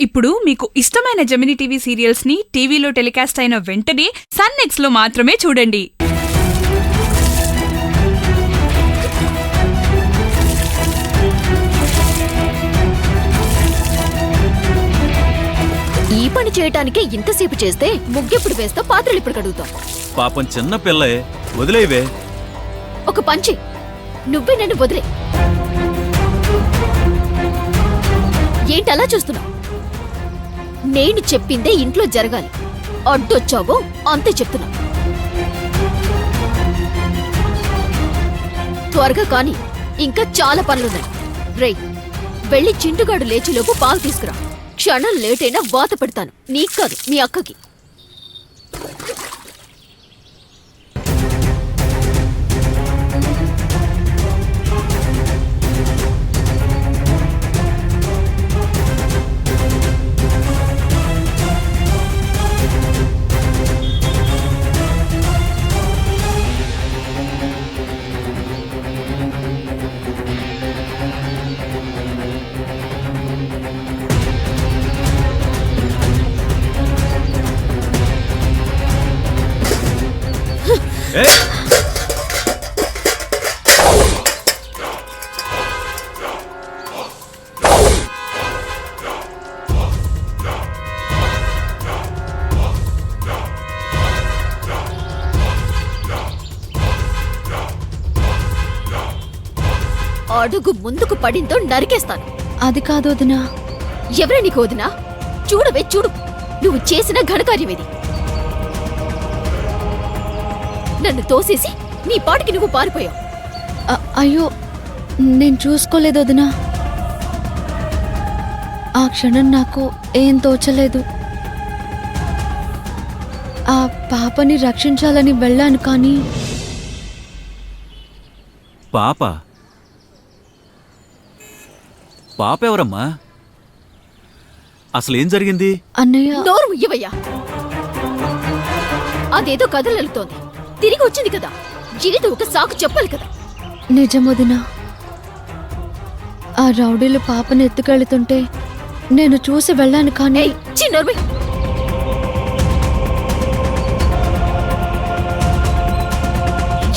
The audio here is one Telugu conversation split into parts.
ఇప్పుడు మీకు ఇష్టమైన జెమినీ టీవీ సీరియల్స్ ని టీవీలో టెలికాస్ట్ అయిన వెంటనే సన్ నెక్స్ట్ లో మాత్రమే చూడండి. ఈ పని చేయటానికే ఇంతసేపు చేస్తే ముగ్గెప్పుడు వేస్తా, పాత్రలు ఇప్పుడు కడుగుతాం. పాపం చిన్న పిల్లే, వదిలేవే. ఒక పంచి, నువ్వే నన్ను వదిలే. ఏంటి అలా చూస్తున్నావు? నేను చెప్పిందే ఇంట్లో జరగాలి. అడ్డొచ్చావో అంతే చెప్తున్నా. త్వరగా కాని, ఇంకా చాలా పనులున్నాయి. రేయ్, వెళ్ళి చింటుగాడు లేచిలోపు పాలు తీసుకురా. క్షణం లేటైనా వాత పెడతాను. నీకు కాదు, మీ అక్కకి. అడుగు ముందుకు పడిందో నరికేస్తాను. అది కాదు వదినా. ఎవరే నీకు వదినా? చూడవే చూడు, నువ్వు చేసిన ఘనకార్యమేది. నన్ను తోసేసి నీ పాటికి నువ్వు పారిపోయావు. అయ్యో, నేను చూసుకోలేదు వదినా. ఆ క్షణం నాకు ఏం తోచలేదు. ఆ పాపని రక్షించాలని వెళ్ళాను కానీ. పాప ఎవరమ్మా? అసలేం జరిగింది? అన్నయ్య, నోరు ముయ్యవయ్యా. అదేదో కథలెళ్తోంది, తిరిగి వచ్చింది కదా. ఏదో ఒక సాకు చెప్పాలి కదా. నిజమొదినా. ఆ రౌడీలు పాపని ఎత్తుకెళ్తుంటే నేను చూసి వెళ్ళాను కానీ. చిన్నోర్మి,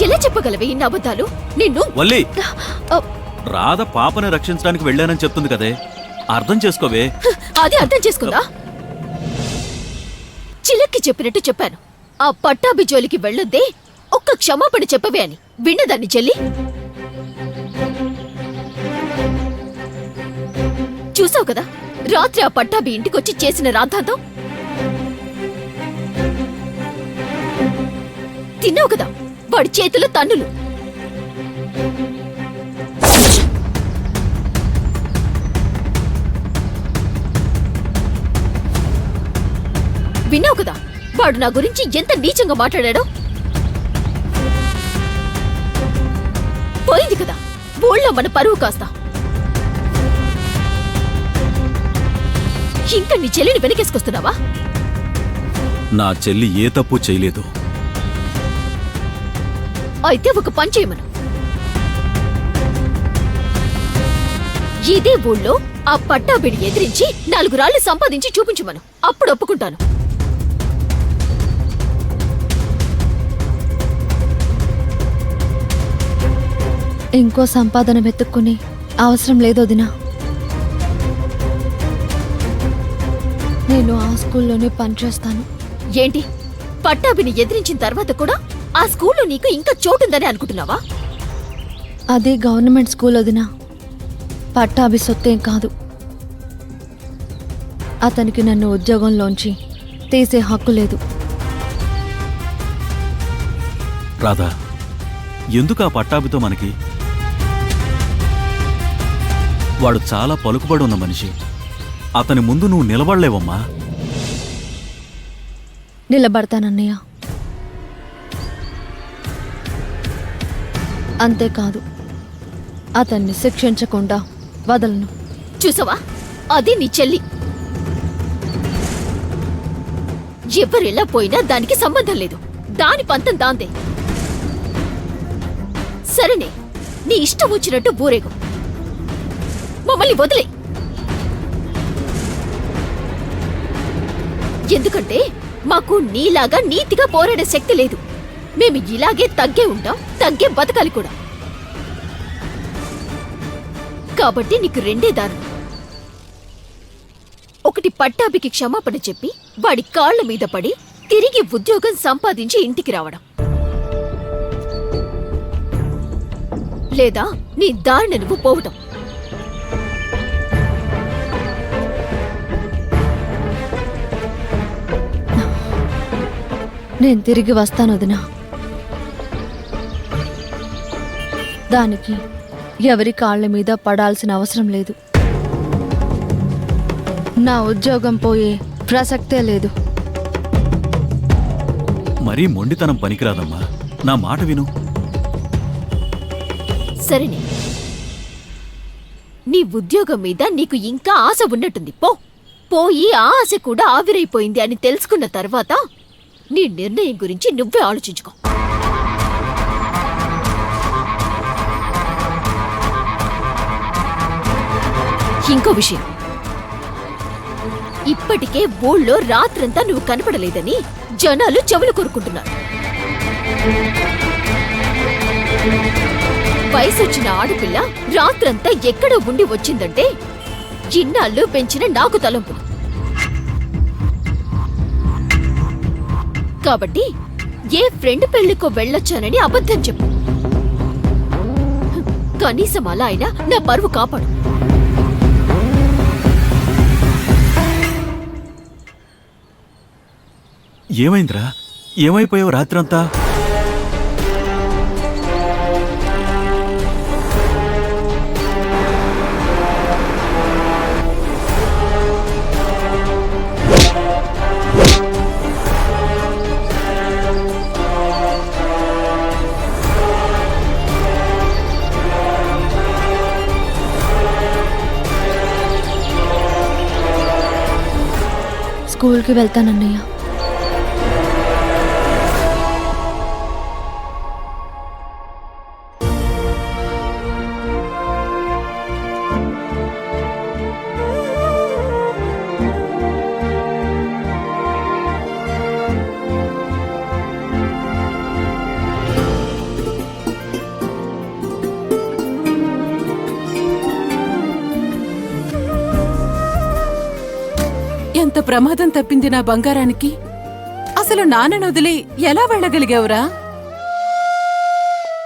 ఎలా చెప్పగలవే ఇన్ని అబద్ధాలు? నిన్ను వల్లి, రాధ పాపని రక్షించడానికి వెళ్ళానని చెప్తుంది కదే, అర్థం చేసుకోవే. అది అర్థం చేసుకుందా? చిలక్కి చెప్పినట్టు చెప్పాను. ఆ పట్టాభి జోలికి వెళ్ళొద్దే, ఒక్క క్షమాపణ చెప్పవే అని. విన్నదాన్ని చెల్లి. చూసావు కదా రాత్రి ఆ పట్టాభి ఇంటికొచ్చి చేసిన రాద్ధాంతం. తిన్నావు కదా వాడి చేతిలో తన్నులు. విన్నావు కదా వాడు నా గురించి ఎంత నీచంగా మాట్లాడాడో. పోయింది కదా ఊళ్ళో మన పరువు కాస్త. ఇంకా నీ చెల్లిని వెనకేసుకొస్తున్నావా? నా చెల్లి ఏ తప్పు చేయలేదు. అయితే ఒక పని చేయమను. ఇదే ఊళ్ళో ఆ పట్టాబిడి ఎదిరించి 4 రాళ్లు సంపాదించి చూపించమను. అప్పుడు ఒప్పుకుంటాను. ఇంకో సంపాదన వెతుక్కునే అవసరం లేదు వదినా. నేను ఆ స్కూల్లోనే పనిచేస్తాను. ఏంటి, పట్టాభిని ఎదిరించిన తర్వాత కూడా ఆ స్కూల్లో నీకు ఇంకా చోటుందని అనుకుంటున్నావా? అదే గవర్నమెంట్ స్కూల్ వదినా. పట్టాభి సొత్తేం కాదు. అతనికి నన్ను ఉద్యోగంలోంచి తీసే హక్కు లేదు. రాధా, ఎందుకు ఆ పట్టాభితో మనకి? వాడు చాలా పలుకుబడి ఉన్న మనిషి. అతని ముందు నువ్వు నిలబడలేవమ్మా. నిలబడతానన్నయ్య. అంతేకాదు, అతన్ని శిక్షించకుండా వదలను. చూసావా, అది నీ చెల్లి. ఎవరెలా పోయినా దానికి సంబంధం లేదు. దాని పంతం దాందే. సరేనే, నీ ఇష్టం వచ్చినట్టు బూరేగు. మమ్మల్ని వదిలే. ఎందుకంటే మాకు నీలాగా నీతిగా పోరాడే శక్తి లేదు. మేము ఇలాగే తగ్గే ఉంటాం, తగ్గే బతకాలి కూడా. కాబట్టి నీకు రెండే దారులు. ఒకటి పట్టాభికి క్షమాపణ చెప్పి వాడి కాళ్ల మీద పడి తిరిగి ఉద్యోగం సంపాదించి ఇంటికి రావడం, లేదా నీ దారిన నువ్వు పోవటం. నేను తిరిగి వస్తాను వదినా. దానికి ఎవరి కాళ్ళ మీద పడాల్సిన అవసరం లేదు. నా ఉద్యోగం పోయే ప్రసక్తే లేదు. మరీ మొండితనం పనికిరాదమ్మా, నా మాట విను. సరేనే, నీ ఉద్యోగం మీద నీకు ఇంకా ఆశ ఉన్నట్టుంది. పోయి ఆ ఆశ కూడా ఆవిరైపోయింది అని తెలుసుకున్న తర్వాత నీ నిర్ణయం గురించి నువ్వే ఆలోచించుకో. ఇంకో విషయం, ఇప్పటికే ఊళ్ళో రాత్రంతా నువ్వు కనపడలేదని జనాలు చెవులు కొరుకుంటున్నారు. వయసొచ్చిన ఆడపిల్ల రాత్రంతా ఎక్కడ ఉండి వచ్చిందంటే ఇన్నాళ్ళు పెంచిన నాకు తలంపు. కాబట్టి ఏ ఫ్రెండ్ పెళ్లికో వెళ్ళొచ్చానని అబద్ధం చెప్పు. కనీసం అలా అయినా నా పరువు కాపాడు. ఏమైందిరా? ఏమైపోయావు రాత్రంతా? స్కూల్కి వెళ్తానన్నయ్య. ఎంత ప్రమాదం తప్పింది నా బంగారానికి. అసలు నాన్నను వదిలి ఎలా వెళ్ళగలిగావురా?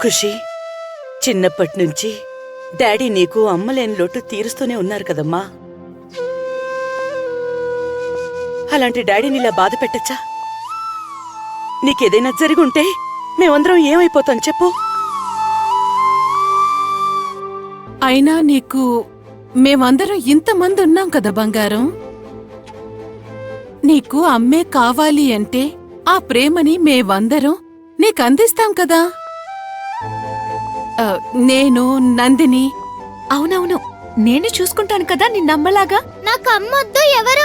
ఖుషి, చిన్నప్పటి నుంచి డాడీ నీకు అమ్మలేని లోటు తీరుస్తూనే ఉన్నారు కదమ్మా. అలాంటి డాడీని ఇలా బాధ పెట్టచ్చా? నీకేదైనా జరిగుంటే మేమందరం ఏమైపోతాం చెప్పు. అయినా నీకు మేమందరం ఇంతమంది ఉన్నాం కదా బంగారం. నీకు అమ్మే కావాలి అంటే ఆ ప్రేమని మేమందరం నీకందిస్తాం కదా. నేను, నందిని. అవునవును, నేను చూసుకుంటాను కదా నిన్నమ్మలాగా. నాకు అమ్మొద్దు, ఎవరు